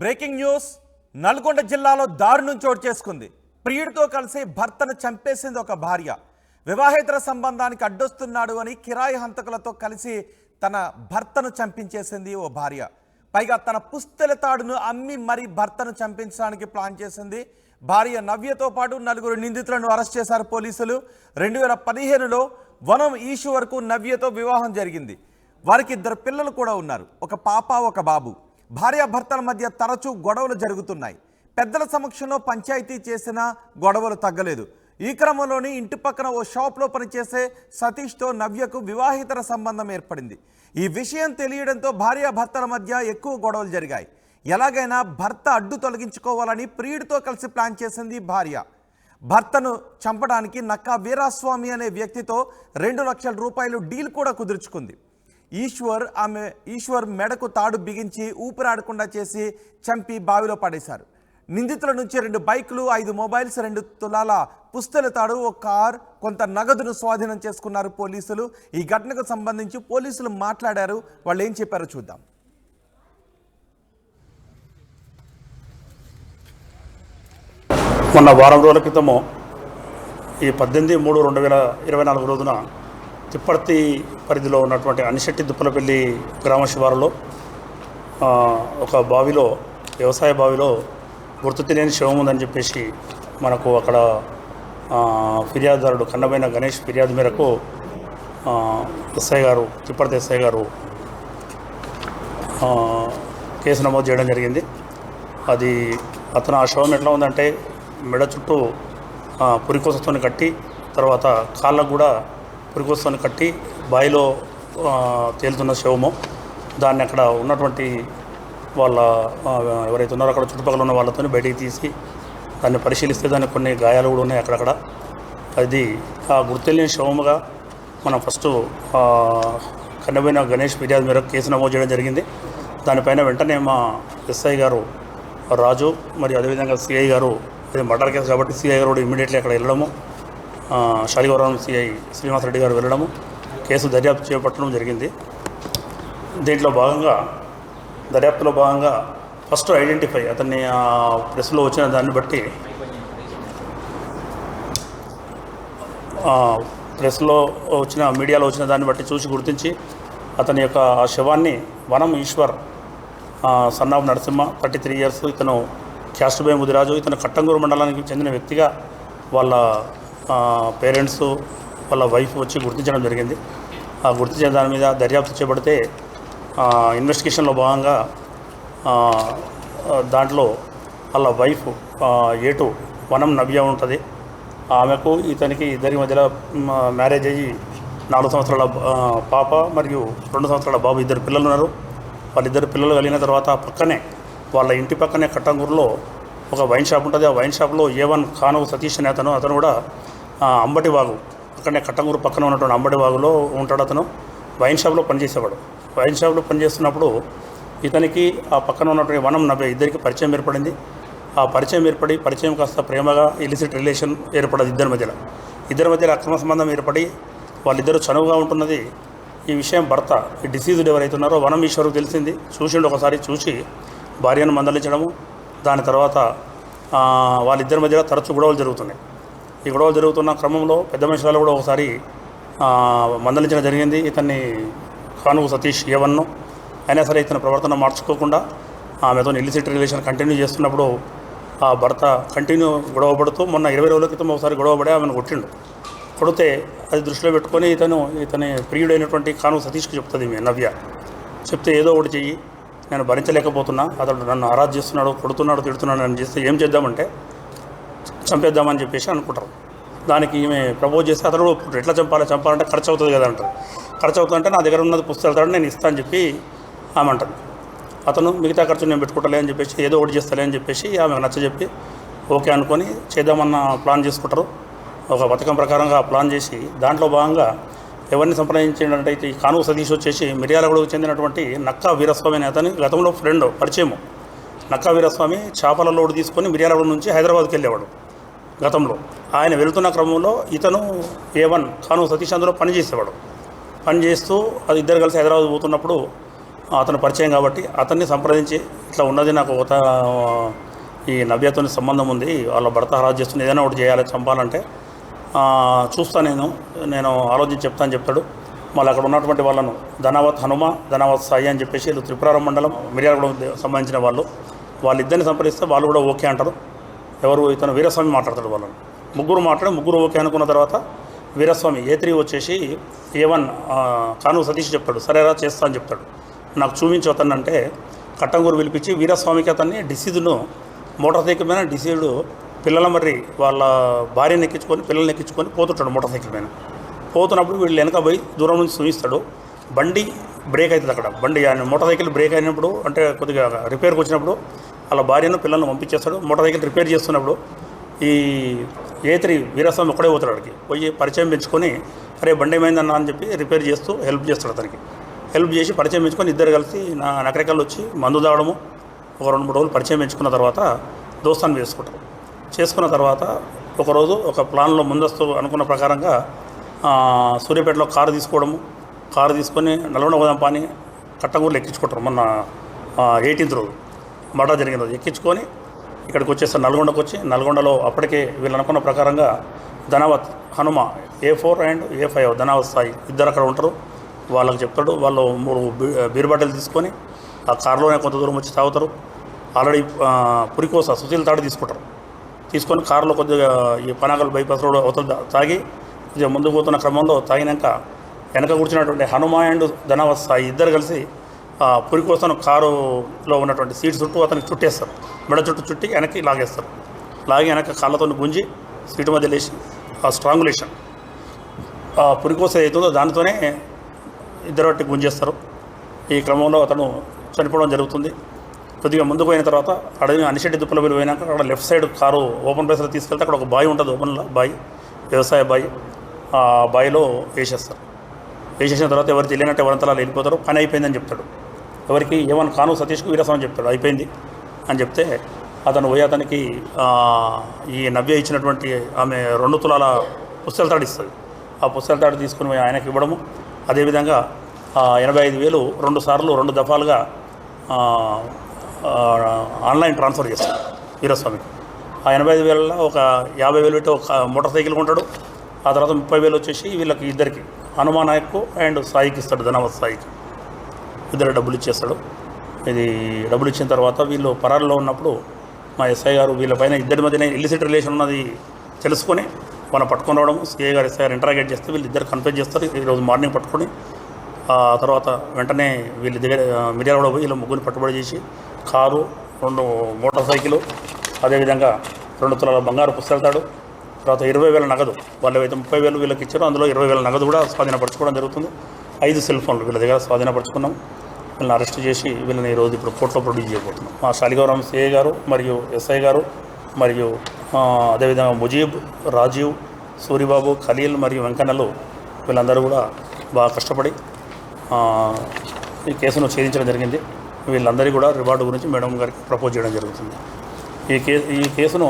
Breaking news Nalgonda జిల్లాలో దారుణం చోటు చేసుకుంది. ప్రియుడితో కలిసి భర్తను చంపేసింది ఒక భార్య. వివాహేతర సంబంధానికి అడ్డొస్తున్నాడు అని కిరాయి హంతకులతో కలిసి తన భర్తను చంపించేసింది ఓ భార్య. పైగా తన పుస్తెల తాడును అమ్మి మరీ భర్తను చంపించడానికి ప్లాన్ చేసింది. భార్య నవ్యతో పాటు 4 నిందితులను అరెస్ట్ చేశారు పోలీసులు. 2015లో వనం ఈశ్వర్కు నవ్యతో వివాహం జరిగింది. వారికి 2 పిల్లలు కూడా ఉన్నారు, ఒక పాప ఒక బాబు. భార్యాభర్తల మధ్య తరచూ గొడవలు జరుగుతున్నాయి. పెద్దల సమక్షంలో పంచాయతీ చేసినా గొడవలు తగ్గలేదు. ఈ క్రమంలోని ఇంటి పక్కన ఓ షాప్లో పనిచేసే సతీష్తో నవ్యకు వివాహేతర సంబంధం ఏర్పడింది. ఈ విషయం తెలియడంతో భార్యాభర్తల మధ్య ఎక్కువ గొడవలు జరిగాయి. ఎలాగైనా భర్త అడ్డు తొలగించుకోవాలని ప్రియుడితో కలిసి ప్లాన్ చేసింది భార్య. భర్తను చంపడానికి నక్కా వీరాస్వామి అనే వ్యక్తితో 2 లక్షల రూపాయలు డీల్ కూడా కుదుర్చుకుంది. ఈశ్వర్ మెడకు తాడు బిగించి ఊపిరాడకుండా చేసి చంపి బావిలో పడేశారు. నిందితుల నుంచి 2 బైకులు, 5 మొబైల్స్, 2 తులాల పుస్తెల తాడు, ఒక కార్, కొంత నగదును స్వాధీనం చేసుకున్నారు పోలీసులు. ఈ ఘటనకు సంబంధించి పోలీసులు మాట్లాడారు. వాళ్ళు ఏం చెప్పారో చూద్దాం. మొన్న వారం రోజుల క్రితము ఈ 18/3/2024 రోజున తిప్పర్తి పరిధిలో ఉన్నటువంటి అనిశెట్టి దుప్పలపల్లి గ్రామ శివారులో ఒక బావిలో, వ్యవసాయ బావిలో గుర్తు తెలియని శవం ఉందని చెప్పేసి మనకు అక్కడ ఫిర్యాదుదారుడు కన్నబైన గణేష్ ఫిర్యాదు మేరకు ఎస్ఐ గారు, తిప్పర్తి ఎస్ఐ గారు కేసు నమోదు చేయడం జరిగింది. అది అతను ఆ శవం ఎట్లా ఉందంటే మెడ చుట్టూ పురికోసతో కట్టి, తర్వాత కాళ్ళకు కూడా పురికోసతో కట్టి బావిలో తేలుతున్న శవము. దాన్ని అక్కడ ఉన్నటువంటి వాళ్ళ ఎవరైతే ఉన్నారో అక్కడ చుట్టుపక్కల ఉన్న వాళ్ళతో బయటికి తీసి దాన్ని పరిశీలిస్తే దానికి కొన్ని గాయాలు కూడా ఉన్నాయి అక్కడక్కడ. అది ఆ గుర్తులేని శవముగా మనం ఫస్ట్ కన్నబైన గణేష్ ఫిర్యాదు మేరకు కేసు నమోదు చేయడం జరిగింది. దానిపైన వెంటనే మా ఎస్ఐ గారు రాజు మరియు అదేవిధంగా సిఐ గారు, అది మర్డర్ కేసు కాబట్టి సిఐ గారు కూడా ఇమ్మీడియట్లీ అక్కడ వెళ్ళడము, శాలిగౌరవం సిఐ శ్రీనివాస్ రెడ్డి గారు వెళ్ళడము, కేసు దర్యాప్తు చేపట్టడం జరిగింది. దీంట్లో భాగంగా దర్యాప్తులో భాగంగా ఫస్ట్ ఐడెంటిఫై అతన్ని ప్రెస్లో వచ్చిన దాన్ని బట్టి మీడియాలో వచ్చిన దాన్ని బట్టి చూసి గుర్తించి అతని యొక్క ఆ శవాన్ని Vanam Eshwar son of Narasimha 33 years, ఇతను క్యాస్ట్బే ముదిరాజు, ఇతను కట్టంగూరు మండలానికి చెందిన వ్యక్తిగా వాళ్ళ పేరెంట్స్ వాళ్ళ వైఫ్ వచ్చి గుర్తించడం జరిగింది. ఆ గుర్తించిన దాని మీద దర్యాప్తు చేపడితే ఇన్వెస్టిగేషన్లో భాగంగా దాంట్లో వాళ్ళ వైఫ్ ఏటు వనం నవ్య ఉంటుంది. ఆమెకు ఇతనికి ఇద్దరి మధ్యలో మ్యారేజ్ అయ్యి 4 సంవత్సరాల పాప మరియు 2 సంవత్సరాల బాబు, 2 పిల్లలు ఉన్నారు. వాళ్ళిద్దరు పిల్లలు కలిగిన తర్వాత పక్కనే వాళ్ళ ఇంటి పక్కనే కట్టంగూరులో ఒక వైన్ షాప్ ఉంటుంది. ఆ వైన్ షాప్లో A1 కానువు సతీష్ అనే అతను కూడా అంబటివాగు, అక్కడనే కట్టంగూరు పక్కన ఉన్నటువంటి అంబటివాగులో ఉంటాడు. అతను వైన్ షాప్లో పనిచేసేవాడు. వైన్ షాప్లో పనిచేస్తున్నప్పుడు ఇతనికి ఆ పక్కన ఉన్నటువంటి వనం నవ్య ఇద్దరికి పరిచయం ఏర్పడింది. ఆ పరిచయం కాస్త ప్రేమగా ఇలిసిట్ రిలేషన్ ఏర్పడదు ఇద్దరి మధ్యలో అక్రమ సంబంధం ఏర్పడి వాళ్ళిద్దరూ చనువుగా ఉంటున్నది. ఈ విషయం భర్త, ఈ డిసీజ్డ్ ఎవరైతే ఉన్నారో వనం ఈశ్వరుకు తెలిసింది. చూసిండు, ఒకసారి చూసి భార్యను మందలించడము. దాని తర్వాత వాళ్ళిద్దరి మధ్యలో తరచూ గొడవలు జరుగుతున్నాయి. ఈ గొడవలు జరుగుతున్న క్రమంలో పెద్ద మనుషులు కూడా ఒకసారి మందలించడం జరిగింది ఇతన్ని, కానువు సతీష్ A1. అయినా సరే ఇతని ప్రవర్తన మార్చుకోకుండా ఆమెతో ఇల్లిసిట్ రిలేషన్ కంటిన్యూ చేస్తున్నప్పుడు ఆ భర్త కంటిన్యూ గొడవ పడుతూ మొన్న 20 రోజుల క్రితం ఒకసారి గొడవపడి ఆమెను కొడితే అది దృష్టిలో పెట్టుకొని ఇతని ప్రియుడైనటువంటి కానువు సతీష్కి చెప్తుంది నవ్య. చెప్తే ఏదో ఒకటి చెయ్యి, నేను భరించలేకపోతున్నా, అతడు నన్ను ఆరాధ చేస్తున్నాడు, కొడుతున్నాడు, తిడుతున్నాడు అని చేస్తే ఏం చేద్దామంటే చంపేద్దామని చెప్పేసి అనుకుంటారు. దానికి ఈమె ప్రపోజ్ చేస్తే అతడు ఎట్లా చంపాలంటే ఖర్చు అవుతుంది కదా అంటారు. ఖర్చు అవుతుందంటే నా దగ్గర ఉన్నది పుస్తకాలు నేను ఇస్తాను అని చెప్పి ఆమె అంటుంది. అతను మిగతా ఖర్చు నేను పెట్టుకుంటలే అని చెప్పేసి, ఏదో ఒకటి చేస్తలే అని చెప్పేసి ఆమెకు నచ్చజెప్పి ఓకే అనుకొని చేద్దామన్న ప్లాన్ చేసుకుంటారు. ఒక పథకం ప్రకారంగా ప్లాన్ చేసి దాంట్లో భాగంగా ఎవరిని సంప్రదించిందంటే ఈ కానువు సతీష్ వచ్చేసి మిర్యాలగూడకు చెందినటువంటి నక్కా వీరస్వామి అనే అతని గతంలో ఫ్రెండ్ పరిచయము. నక్కా వీరస్వామి చేపల లోడు తీసుకొని మిర్యాలగూడ నుంచి హైదరాబాద్కి వెళ్ళేవాడు గతంలో. ఆయన వెళుతున్న క్రమంలో ఇతను A1 కానువు సతీష్ అందులో పనిచేసేవాడు. పనిచేస్తూ అది ఇద్దరు కలిసి హైదరాబాద్ పోతున్నప్పుడు అతను పరిచయం కాబట్టి అతన్ని సంప్రదించి ఇట్లా ఉన్నది నాకు ఈ నవ్యతో సంబంధం ఉంది, వాళ్ళ భర్త హరాజ్ చేస్తుంది, ఏదైనా ఒకటి చేయాలి, చంపాలంటే చూస్తా నేను ఆలోచించి చెప్తాను చెప్తాడు. మళ్ళీ అక్కడ ఉన్నటువంటి వాళ్ళను ధనావత్ హనుమ, ధనావత్ సాయి అని చెప్పేసి వీళ్ళు త్రిపురారం మండలం మిర్యాలగూడెం సంబంధించిన వాళ్ళిద్దరిని సంప్రదిస్తే వాళ్ళు కూడా ఓకే అంటారు. ఎవరు ఇతను వీరస్వామి మాట్లాడతాడు. వాళ్ళని ముగ్గురు ఓకే అనుకున్న తర్వాత వీరస్వామి A3 వచ్చేసి A1 కాను సతీష్ చెప్తాడు, సరేరా చేస్తా అని చెప్తాడు. నాకు చూపించి అతన్ని అంటే కట్టంగూరు పిలిపించి వీరస్వామికి అతన్ని డిసీదును మోటార్ సైకిల్ మీద డిసీడు పిల్లల మరి వాళ్ళ భార్యను ఎక్కించుకొని పిల్లల్ని ఎక్కించుకొని పోతుంటాడు. మోటార్ సైకిల్ మీద పోతున్నప్పుడు వీళ్ళు వెనక పోయి దూరం నుంచి చూపిస్తాడు. బండి బ్రేక్ అవుతుంది అక్కడ. బండి మోటార్ సైకిల్ బ్రేక్ అయినప్పుడు అంటే కొద్దిగా రిపేర్కి వచ్చినప్పుడు వాళ్ళ భార్యను పిల్లలను పంపించేస్తాడు. మోటార్ సైకిల్ రిపేర్ చేస్తున్నప్పుడు ఈ A3 వీరస్వామి ఒక్కడే పోతాడు. అక్కడికి పోయి పరిచయం పెంచుకొని అరే బండి ఏమైందన్నా అని చెప్పి రిపేర్ చేస్తూ హెల్ప్ చేస్తాడు. అతనికి హెల్ప్ చేసి పరిచయం పెంచుకొని ఇద్దరు కలిసి నకరికల్ వచ్చి మందు తాగడము, ఒక 2-3 రోజులు పరిచయం పెంచుకున్న తర్వాత దోస్తాన్ని చేసుకున్న తర్వాత ఒకరోజు ఒక ప్లాన్లో ముందస్తు అనుకున్న ప్రకారంగా సూర్యాపేటలో కారు తీసుకొని నల్గొండ పోదాం పాని కట్టంగూరులో ఎక్కించుకుంటారు. మొన్న 18th రోజు మర్డర్ జరిగిన రోజు ఎక్కించుకొని ఇక్కడికి వచ్చేస్తారు. నల్గొండకు వచ్చి నల్గొండలో అప్పటికే వీళ్ళు అనుకున్న ప్రకారంగా Dhanavath Hanuma A4 and A5 Dhanavath Sai ఇద్దరు అక్కడ ఉంటారు. వాళ్ళకి చెప్తాడు. వాళ్ళు 3 బీర్ బాటిల్ తీసుకొని ఆ కారులోనే కొంత దూరం వచ్చి తాగుతారు. ఆల్రెడీ పురికోస సుశీల్ తాడు తీసుకొని కారులో కొద్దిగా ఈ పనాగల్ బైపాస్ రోడ్ అవతల తాగి కొద్దిగా ముందుకు పోతున్న క్రమంలో తాగినాక వెనక కూర్చున్నటువంటి హనుమ అండ్ ధనావత్ సాయి ఇద్దరు కలిసి పురికోసను కారులో ఉన్నటువంటి సీట్ చుట్టూ అతనికి చుట్టేస్తారు. మెడ చుట్టూ చుట్టి వెనక్కి లాగేస్తారు. లాగి వెనక కాళ్ళతో గుంజి సీటు మధ్య లేచి ఆ స్ట్రాంగులేషన్ పురికోస అవుతుందో దానితోనే ఇద్దరు బట్టి గుంజేస్తారు. ఈ క్రమంలో అతను చనిపోవడం జరుగుతుంది. కొద్దిగా ముందుకు పోయిన తర్వాత అడవి అనిశెట్టి దుప్పల వెళ్ళి పోయినాక అక్కడ లెఫ్ట్ సైడ్ కారు ఓపెన్ ప్లేస్లో తీసుకెళ్తే అక్కడ ఒక బావి ఉంటుంది. ఓపెన్లో బావి, వ్యవసాయ బావి. ఆ బావిలో వేసేసిన తర్వాత ఎవరు తెలియనట్టు ఎవరంతలా వెళ్ళిపోతారు. పని అయిపోయిందని చెప్తాడు. ఎవరికి A1 కాను సతీష్కు వీరస్వామి చెప్తాడు అయిపోయింది అని చెప్తే అతను పోయి అతనికి ఈ నవ్య ఇచ్చినటువంటి ఆమె 2 తులాల పుస్తెల తాడు ఇస్తుంది. ఆ పుస్తెల తాడు తీసుకుని పోయి ఆయనకి ఇవ్వడము. అదేవిధంగా 85,000 2 సార్లు 2 దఫాలుగా ఆన్లైన్ ట్రాన్స్ఫర్ చేస్తాడు వీరస్వామికి. ఆ 85,000లో ఒక 50,000 పెట్టి ఒక మోటార్ సైకిల్ కొంటాడు. ఆ తర్వాత 30,000 వచ్చేసి వీళ్ళకి ఇద్దరికి హనుమా నాయక్కు అండ్ సాయికి ఇస్తాడు. ధనావత్ సాయికి ఇద్దరు డబ్బులు ఇచ్చేస్తాడు. ఇది డబ్బులు ఇచ్చిన తర్వాత వీళ్ళు పరారులో ఉన్నప్పుడు మా ఎస్ఐ గారు వీళ్ళపైన ఇద్దరి మధ్యనే ఇల్లిసిట్ రిలేషన్ ఉన్నది తెలుసుకొని మనం పట్టుకొని రావడం. సిఐ గారు ఎస్ఐ గారు ఇంటరాగేట్ చేస్తే వీళ్ళు ఇద్దరు కన్ఫ్యూజ్ చేస్తారు. ఈరోజు మార్నింగ్ పట్టుకొని ఆ తర్వాత వెంటనే వీళ్ళ దగ్గర మిర్యాలగూడ పోయి వీళ్ళు ముగ్గురిని పట్టుబడి చేసి కారు, 2 మోటార్ సైకిల్, అదేవిధంగా 2 తులాల బంగారు పుస్తెలతాడు, తర్వాత 20,000 నగదు. వాళ్ళు అయితే 30,000 వీళ్ళకి ఇచ్చారో అందులో 20,000 నగదు కూడా స్వాధీనపరచుకోవడం జరుగుతుంది. 5 సెల్ ఫోన్లు వీళ్ళ దగ్గర స్వాధీనపరచుకున్నాం. వీళ్ళని అరెస్ట్ చేసి వీళ్ళని ఈరోజు ఇప్పుడు కోర్టులో ప్రొడ్యూస్ చేయబోతున్నాం. మా శాలిగౌరవం సిఐ గారు మరియు ఎస్ఐ గారు మరియు అదేవిధంగా ముజీబ్, రాజీవ్, సూరిబాబు, ఖలీల్ మరియు వెంకన్నలు వీళ్ళందరూ కూడా బాగా కష్టపడి ఈ కేసును ఛేదించడం జరిగింది. వీళ్ళందరికీ కూడా రివార్డు గురించి మేడం గారికి ప్రపోజ్ చేయడం జరుగుతుంది. ఈ కేసును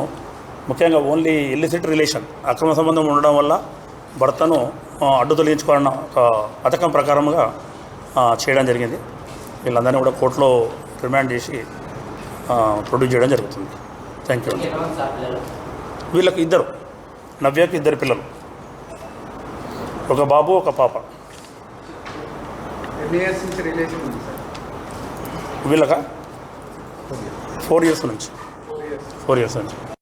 ముఖ్యంగా ఓన్లీ ఇల్లిసిట్ రిలేషన్ అక్రమ సంబంధం ఉండడం వల్ల భర్తను అడ్డు తొలగించుకోవాలన్న ఒక పథకం ప్రకారంగా చేయడం జరిగింది. వీళ్ళందరినీ కూడా కోర్టులో రిమాండ్ చేసి ప్రొడ్యూస్ చేయడం జరుగుతుంది. Thank you. వీళ్ళకి ఇద్దరు, నవ్యకి 2 పిల్లలు, ఒక బాబు ఒక పాప. వీళ్ళక 4 years నుంచి 4 years నుంచి